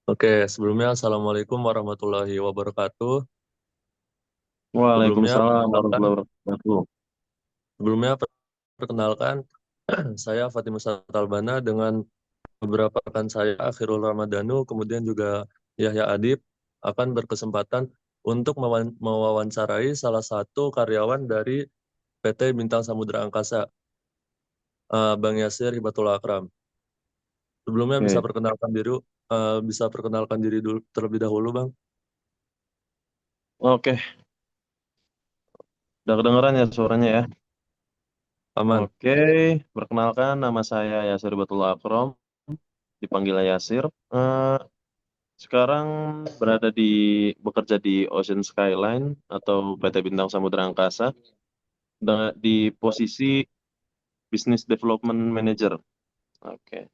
Oke, sebelumnya Assalamualaikum warahmatullahi wabarakatuh. Sebelumnya Waalaikumsalam perkenalkan, warahmatullahi wabarakatuh. sebelumnya perkenalkan saya Fatimah Talbana dengan beberapa rekan saya Akhirul Ramadhanu, kemudian juga Yahya Adib akan berkesempatan untuk mewawancarai salah satu karyawan dari PT Bintang Samudra Angkasa, Bang Yasir Hibatul Akram. Sebelumnya Oke, bisa perkenalkan diri dulu terlebih dahulu, Bang. oke, udah kedengeran ya suaranya ya. Aman. Oke, perkenalkan nama saya Yasir Batul Akrom, dipanggil Yasir. Eh, sekarang berada bekerja di Ocean Skyline atau PT Bintang Samudra Angkasa di posisi Business Development Manager. Oke,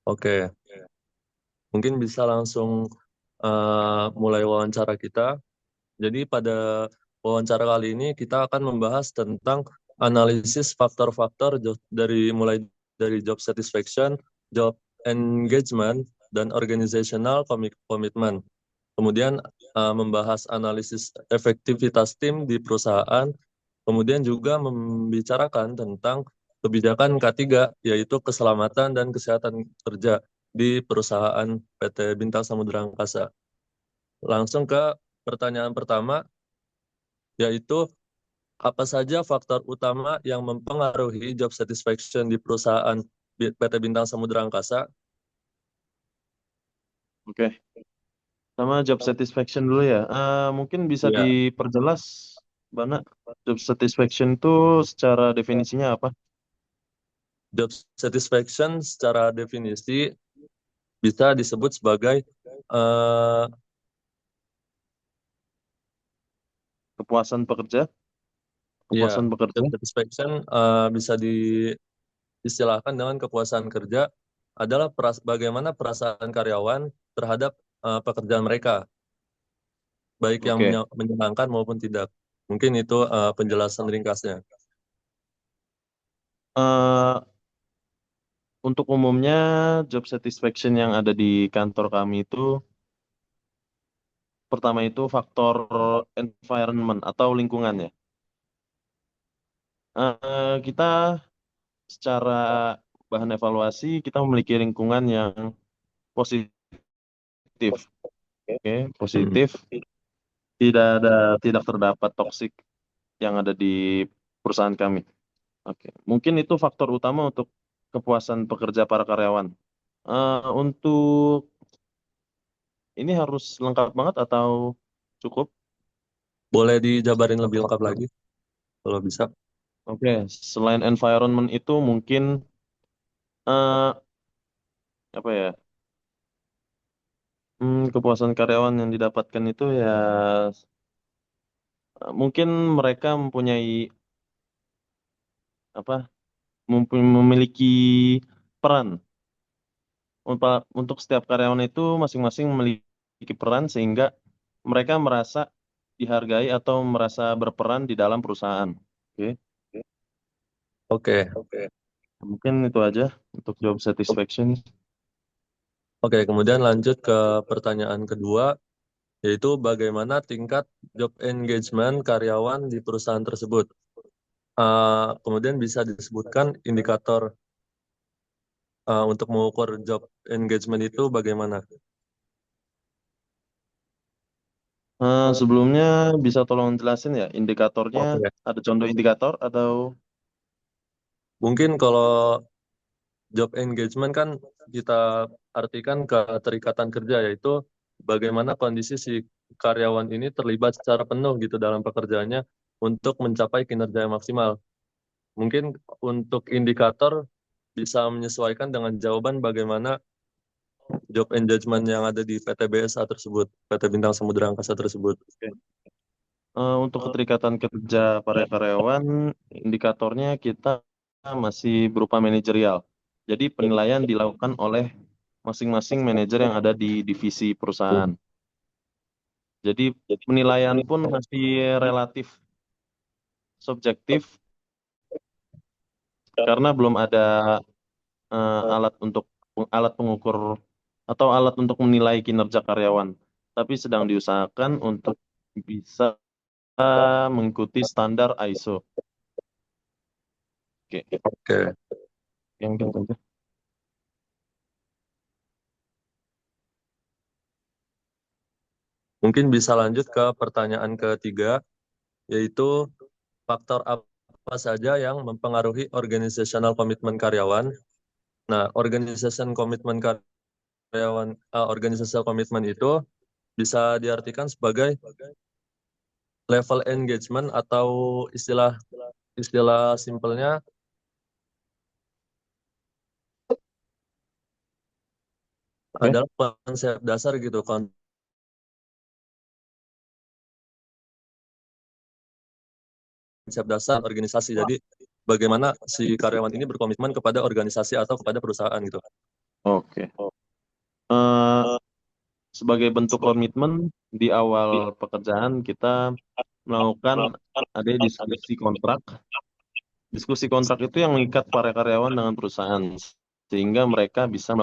Oke, mungkin bisa langsung mulai wawancara kita. Jadi pada wawancara kali ini kita akan membahas tentang analisis faktor-faktor dari job satisfaction, job engagement, dan organizational commitment. Kemudian membahas analisis efektivitas tim di perusahaan, kemudian juga membicarakan tentang kebijakan K3, yaitu keselamatan dan kesehatan kerja di perusahaan PT Bintang Samudra Angkasa. Langsung ke pertanyaan pertama, yaitu apa saja faktor utama yang mempengaruhi job satisfaction di perusahaan PT Bintang Samudra Angkasa? oke. Sama job satisfaction dulu ya. Mungkin bisa Ya, diperjelas, Bana, job satisfaction itu secara definisinya apa? job satisfaction secara definisi bisa disebut sebagai eh, Kepuasan pekerja, ya, kepuasan job bekerja. satisfaction bisa diistilahkan dengan kepuasan kerja adalah bagaimana perasaan karyawan terhadap pekerjaan mereka, baik yang Oke. menyenangkan maupun tidak. Mungkin itu penjelasan ringkasnya. Eh, untuk umumnya job satisfaction yang ada di kantor kami itu pertama itu faktor environment atau lingkungan ya. Kita secara bahan evaluasi kita memiliki lingkungan yang positif, oke, Mm. positif. Tidak terdapat toksik yang ada di perusahaan kami. Oke, mungkin itu faktor utama untuk kepuasan pekerja para karyawan. Untuk ini harus lengkap banget atau cukup? Boleh dijabarin lebih lengkap lagi kalau bisa. Oke, selain environment itu mungkin eh, apa ya? Kepuasan karyawan yang didapatkan itu ya mungkin mereka mempunyai apa? Memiliki peran. Untuk setiap karyawan itu masing-masing memiliki peran sehingga mereka merasa dihargai atau merasa berperan di dalam perusahaan. Oke, Oke, mungkin itu aja untuk job satisfaction. oke. Kemudian lanjut ke pertanyaan kedua, yaitu bagaimana tingkat job engagement karyawan di perusahaan tersebut. Kemudian bisa disebutkan indikator untuk mengukur job engagement itu bagaimana? Sebelumnya bisa tolong jelasin ya indikatornya, Oke, ada contoh indikator atau mungkin kalau job engagement kan kita artikan keterikatan kerja, yaitu bagaimana kondisi si karyawan ini terlibat secara penuh gitu dalam pekerjaannya untuk mencapai kinerja yang maksimal. Mungkin untuk indikator bisa menyesuaikan dengan jawaban bagaimana job engagement yang ada di PT BSA tersebut, PT Bintang Samudra Angkasa tersebut. untuk keterikatan kerja para karyawan, indikatornya kita masih berupa manajerial. Jadi penilaian dilakukan oleh masing-masing manajer yang ada di divisi perusahaan. Jadi penilaian pun masih relatif subjektif karena belum ada alat pengukur atau alat untuk menilai kinerja karyawan, tapi sedang diusahakan untuk bisa mengikuti standar ISO. Oke, Oke, yang gitu aja. mungkin bisa lanjut ke pertanyaan ketiga, yaitu faktor apa saja yang mempengaruhi organizational komitmen karyawan. Nah, organizational komitmen itu bisa diartikan sebagai level engagement atau istilah istilah simpelnya Oke, adalah konsep dasar gitu, konsep dasar organisasi. Jadi bagaimana si karyawan ini berkomitmen kepada organisasi atau kepada perusahaan gitu. oke. Eh, sebagai bentuk komitmen di awal pekerjaan kita melakukan ada diskusi kontrak. Diskusi kontrak itu yang mengikat para karyawan dengan perusahaan sehingga mereka bisa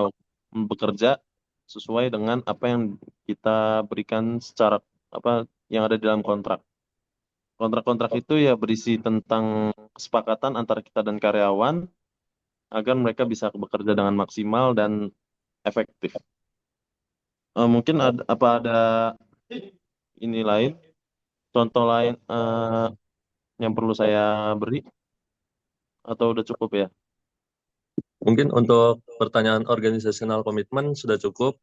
bekerja sesuai dengan apa yang kita berikan secara apa yang ada di dalam kontrak. Kontrak-kontrak itu ya berisi tentang kesepakatan antara kita dan karyawan agar mereka bisa bekerja dengan maksimal dan efektif. Mungkin ada ini lain, contoh lain yang perlu saya beri atau udah cukup ya? Mungkin untuk pertanyaan organizational commitment sudah cukup.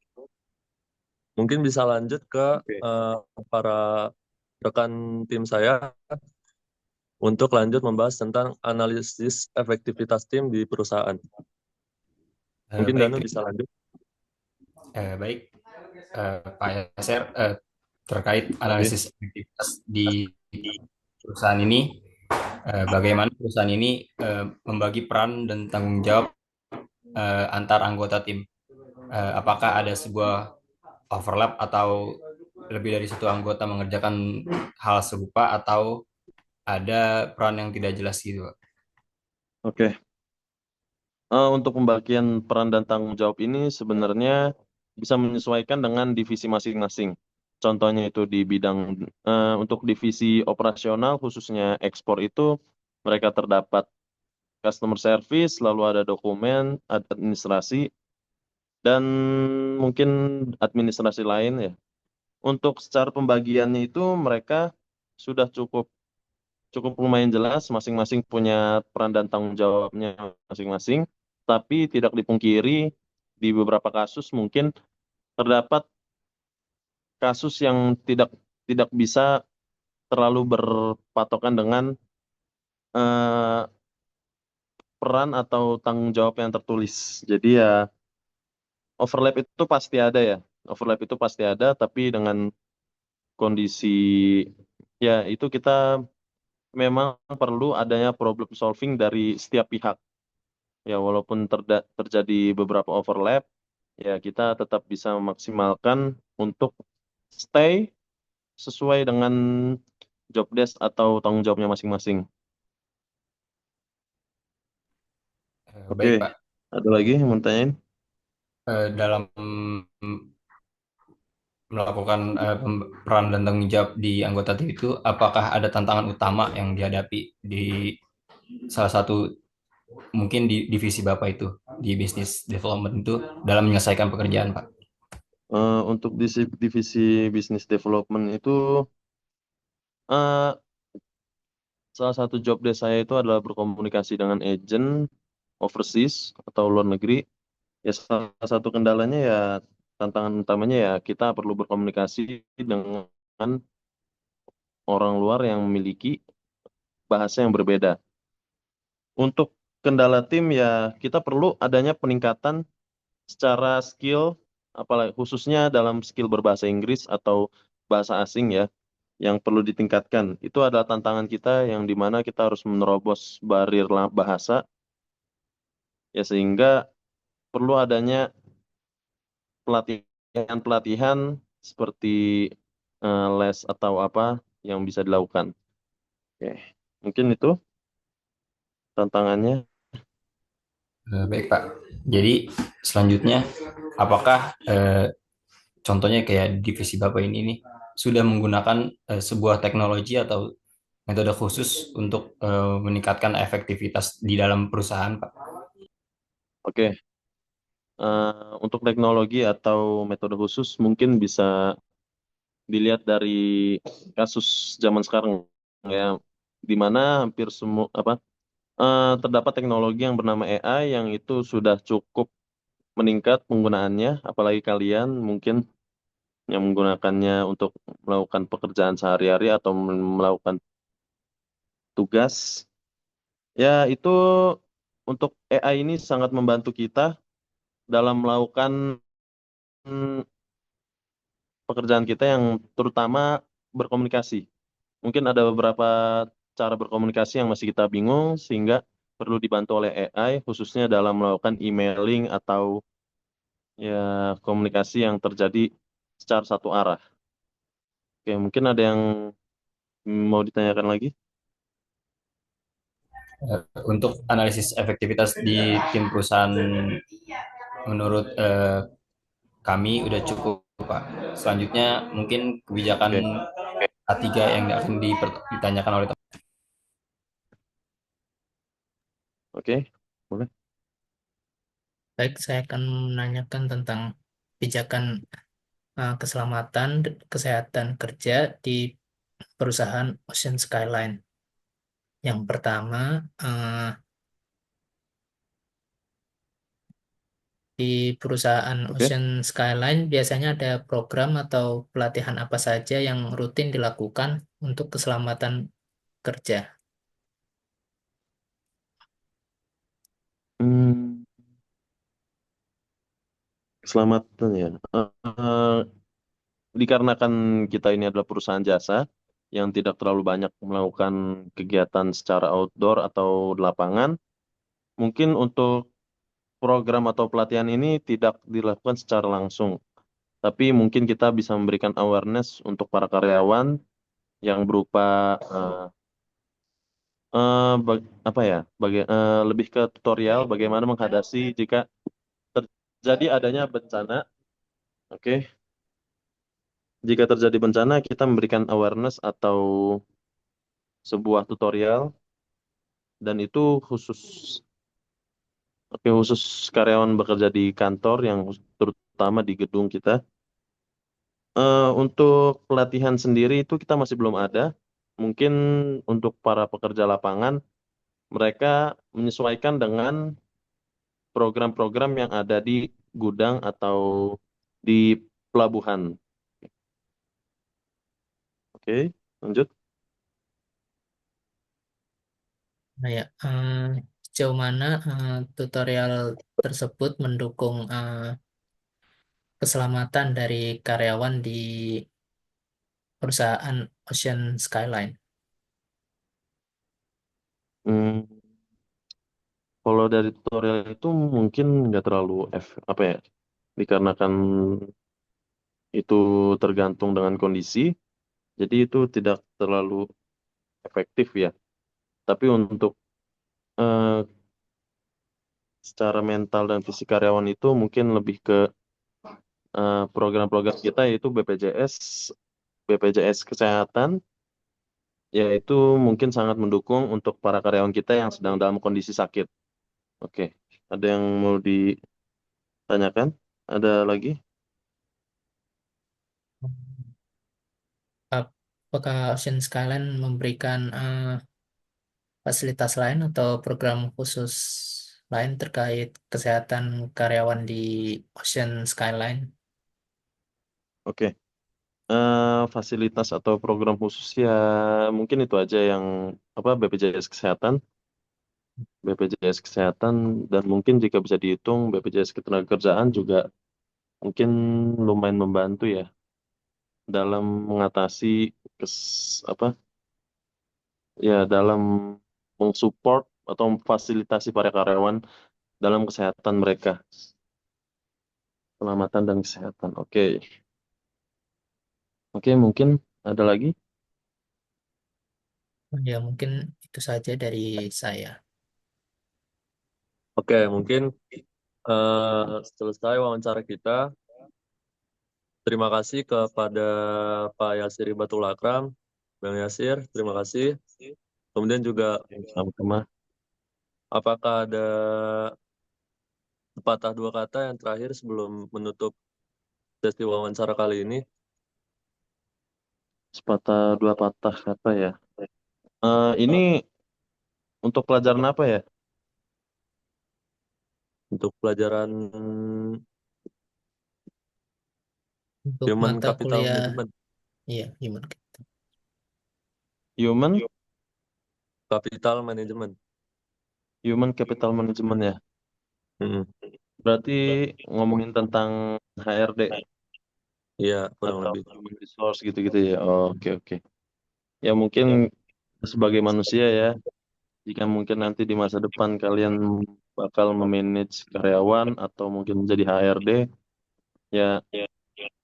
Mungkin bisa lanjut ke Oke. eh, para rekan tim saya untuk lanjut membahas tentang analisis efektivitas tim di perusahaan. Mungkin Danu Baik, bisa lanjut. baik, Pak Yaser, terkait Oke. analisis efektivitas di perusahaan ini, bagaimana perusahaan ini membagi peran dan tanggung jawab antar anggota tim. Apakah ada sebuah overlap atau lebih dari satu anggota mengerjakan hal serupa atau ada peran yang tidak jelas gitu, Pak? Oke. Untuk pembagian peran dan tanggung jawab ini sebenarnya bisa menyesuaikan dengan divisi masing-masing. Contohnya itu di bidang untuk divisi operasional khususnya ekspor itu mereka terdapat customer service, lalu ada dokumen, ada administrasi, dan mungkin administrasi lain ya. Untuk secara pembagiannya itu mereka sudah cukup cukup lumayan jelas, masing-masing punya peran dan tanggung jawabnya masing-masing, tapi tidak dipungkiri di beberapa kasus mungkin terdapat kasus yang tidak tidak bisa terlalu berpatokan dengan eh, peran atau tanggung jawab yang tertulis. Jadi ya overlap itu pasti ada ya, overlap itu pasti ada, tapi dengan kondisi ya itu kita memang perlu adanya problem solving dari setiap pihak. Ya, walaupun terjadi beberapa overlap, ya kita tetap bisa memaksimalkan untuk stay sesuai dengan job desk atau tanggung jawabnya masing-masing. Oke, Baik, Pak. ada lagi yang mau tanyain? Dalam melakukan peran dan tanggung jawab di anggota tim itu, apakah ada tantangan utama yang dihadapi di salah satu mungkin di divisi Bapak itu di business development itu dalam menyelesaikan pekerjaan, Pak? Untuk divisi business development itu eh, salah satu job desk saya itu adalah berkomunikasi dengan agent overseas atau luar negeri. Ya salah satu kendalanya ya tantangan utamanya ya kita perlu berkomunikasi dengan orang luar yang memiliki bahasa yang berbeda. Untuk kendala tim ya kita perlu adanya peningkatan secara skill, apalagi khususnya dalam skill berbahasa Inggris atau bahasa asing ya, yang perlu ditingkatkan. Itu adalah tantangan kita yang dimana kita harus menerobos barir bahasa, ya sehingga perlu adanya pelatihan-pelatihan seperti les atau apa yang bisa dilakukan. Oke, mungkin itu tantangannya. Baik, Pak. Jadi selanjutnya, apakah contohnya kayak divisi Bapak ini nih sudah menggunakan sebuah teknologi atau metode khusus untuk meningkatkan efektivitas di dalam perusahaan, Pak? Oke, untuk teknologi atau metode khusus mungkin bisa dilihat dari kasus zaman sekarang ya, di mana hampir semua terdapat teknologi yang bernama AI yang itu sudah cukup meningkat penggunaannya, apalagi kalian mungkin yang menggunakannya untuk melakukan pekerjaan sehari-hari atau melakukan tugas. Ya, itu untuk AI ini sangat membantu kita dalam melakukan mm, pekerjaan kita yang terutama berkomunikasi. Mungkin ada beberapa cara berkomunikasi yang masih kita bingung sehingga perlu dibantu oleh AI khususnya dalam melakukan emailing atau ya komunikasi yang terjadi secara satu arah. Oke, mungkin ada yang mau ditanyakan lagi? Untuk analisis efektivitas di tim perusahaan menurut kami udah cukup, Pak. Selanjutnya mungkin kebijakan Oke, A3 yang akan ditanyakan oleh teman. oke, boleh. Baik, saya akan menanyakan tentang kebijakan keselamatan kesehatan kerja di perusahaan Ocean Skyline. Yang pertama, eh, di perusahaan Oke. Ocean Skyline biasanya ada program atau pelatihan apa saja yang rutin dilakukan untuk keselamatan kerja. Hmm, keselamatan ya. Eh, dikarenakan kita ini adalah perusahaan jasa yang tidak terlalu banyak melakukan kegiatan secara outdoor atau di lapangan, mungkin untuk program atau pelatihan ini tidak dilakukan secara langsung. Tapi mungkin kita bisa memberikan awareness untuk para karyawan yang berupa eh, apa ya, lebih ke tutorial bagaimana menghadapi jika terjadi adanya bencana. Oke, jika terjadi bencana, kita memberikan awareness atau sebuah tutorial dan itu khusus, oke, khusus karyawan bekerja di kantor yang terutama di gedung kita. Untuk pelatihan sendiri itu kita masih belum ada. Mungkin untuk para pekerja lapangan, mereka menyesuaikan dengan program-program yang ada di gudang atau di pelabuhan. Oke, lanjut. Nah ya, sejauh mana tutorial tersebut mendukung keselamatan dari karyawan di perusahaan Ocean Skyline? Hmm, kalau dari tutorial itu mungkin nggak terlalu apa ya, dikarenakan itu tergantung dengan kondisi, jadi itu tidak terlalu efektif ya. Tapi untuk eh, secara mental dan fisik karyawan itu mungkin lebih ke program-program kita yaitu BPJS Kesehatan, yaitu mungkin sangat mendukung untuk para karyawan kita yang sedang dalam kondisi sakit. Oke, ada yang mau ditanyakan? Ada lagi? Apakah Ocean Skyline memberikan fasilitas lain atau program khusus lain terkait kesehatan karyawan di Ocean Skyline? Oke. Fasilitas atau program khusus ya mungkin itu aja yang apa BPJS Kesehatan, BPJS Kesehatan dan mungkin jika bisa dihitung BPJS Ketenagakerjaan juga mungkin lumayan membantu ya dalam mengatasi kes, apa ya dalam mensupport atau memfasilitasi para karyawan dalam kesehatan mereka, keselamatan dan kesehatan. Oke, oke mungkin ada lagi. Ya, mungkin itu saja dari saya. Oke, mungkin selesai wawancara kita. Terima kasih kepada Pak Yasir Ibatul Akram, Bang Yasir, terima kasih. Kemudian juga Sama-sama. apakah ada sepatah dua kata yang terakhir sebelum menutup sesi wawancara kali ini? Sepatah dua patah kata ya. Ini untuk pelajaran apa ya? Untuk pelajaran Untuk Human mata Capital kuliah, Management. iya, human. Human Capital Management. Human Capital Management ya. Mm-mm. Berarti ngomongin tentang HRD Iya, kurang atau lebih. human resource gitu-gitu ya. Oh, oke oke. Ya mungkin sebagai manusia ya, jika mungkin nanti di masa depan kalian bakal memanage karyawan atau mungkin menjadi HRD, ya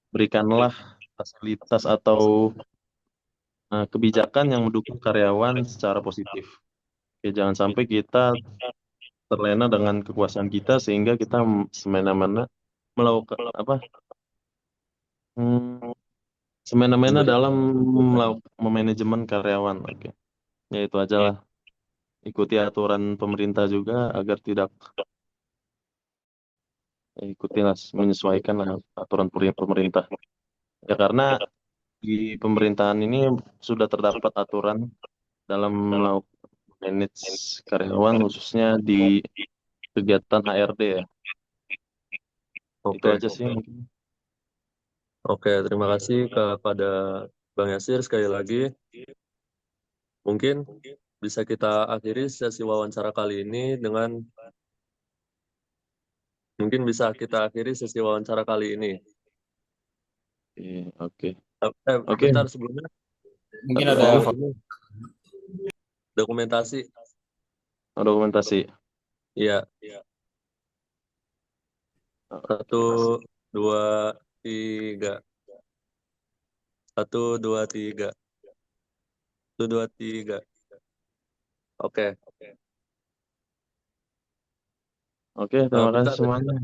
berikanlah fasilitas atau kebijakan yang mendukung karyawan secara positif. Oke, jangan sampai kita terlena dengan kekuasaan kita sehingga kita semena-mena melakukan apa? hmm, semena-mena Memberi. dalam memanajemen karyawan. Oke, ya itu aja lah. Ikuti aturan pemerintah juga agar tidak ikutilah menyesuaikan lah aturan pemerintah. Ya karena di pemerintahan ini sudah terdapat aturan dalam melakukan manage karyawan khususnya di kegiatan HRD ya. Itu Oke, aja sih mungkin. oke. Terima kasih kepada Bang Yasir sekali lagi. Mungkin bisa kita akhiri sesi wawancara kali ini dengan mungkin bisa kita akhiri sesi wawancara kali ini. Oke. Oke. Bentar sebelumnya Mungkin ada oh ini dokumentasi. Dokumentasi. Iya, satu, Oke. dua, tiga. Satu, dua, tiga. Satu, dua, tiga. Oke. Oke, terima kasih Bentar, semuanya.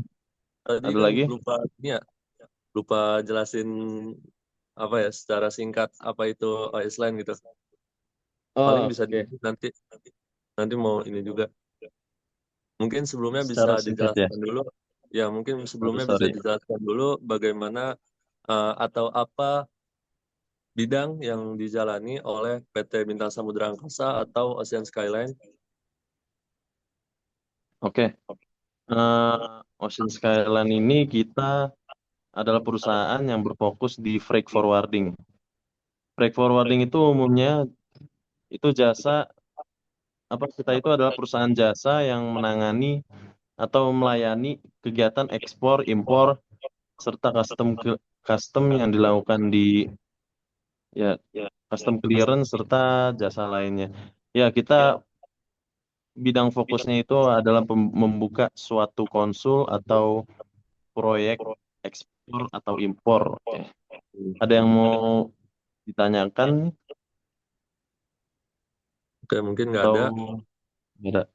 tadi Ada kan lagi? lupa ini ya, lupa jelasin apa ya secara singkat apa itu OS Line gitu. Paling Oh, bisa oke. nanti nanti mau ini juga. Mungkin sebelumnya bisa Secara singkat ya. dijelaskan dulu. Ya, mungkin Oh, sebelumnya bisa sorry. dijelaskan dulu bagaimana atau apa bidang yang dijalani oleh PT Bintang Samudra Angkasa atau Ocean Skyline. Oke. Ocean Skyline ini kita adalah perusahaan yang berfokus di freight forwarding. Freight forwarding itu umumnya itu jasa apa kita itu adalah perusahaan jasa yang menangani atau melayani kegiatan ekspor, impor serta custom yang dilakukan di ya custom clearance serta jasa lainnya. Ya, kita bidang fokusnya itu adalah membuka suatu konsul atau proyek ekspor atau impor. Oke. Ada yang mau ditanyakan Oke, mungkin nggak atau ada. tidak?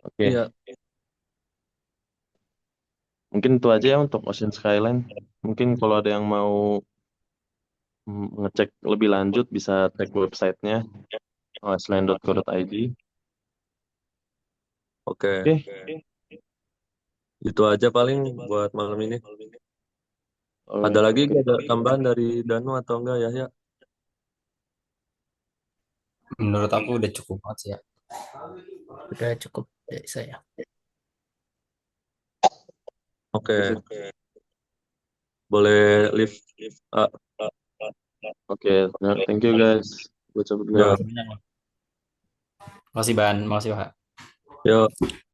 Oke, Iya, mungkin itu aja ya untuk Ocean Skyline. Mungkin kalau ada yang mau ngecek lebih lanjut bisa cek websitenya osline.co.id. oke. Oke, Itu aja paling buat malam ini. Ada alright, lagi oke. nggak ada tambahan dari Danu atau enggak ya? Ya. menurut aku udah cukup banget sih ya. Udah cukup dari saya. Oke, boleh live. Ah, Oke, nah, thank you guys. Gue cabut dulu. ya, Makasih Ban, makasih Pak. yuk.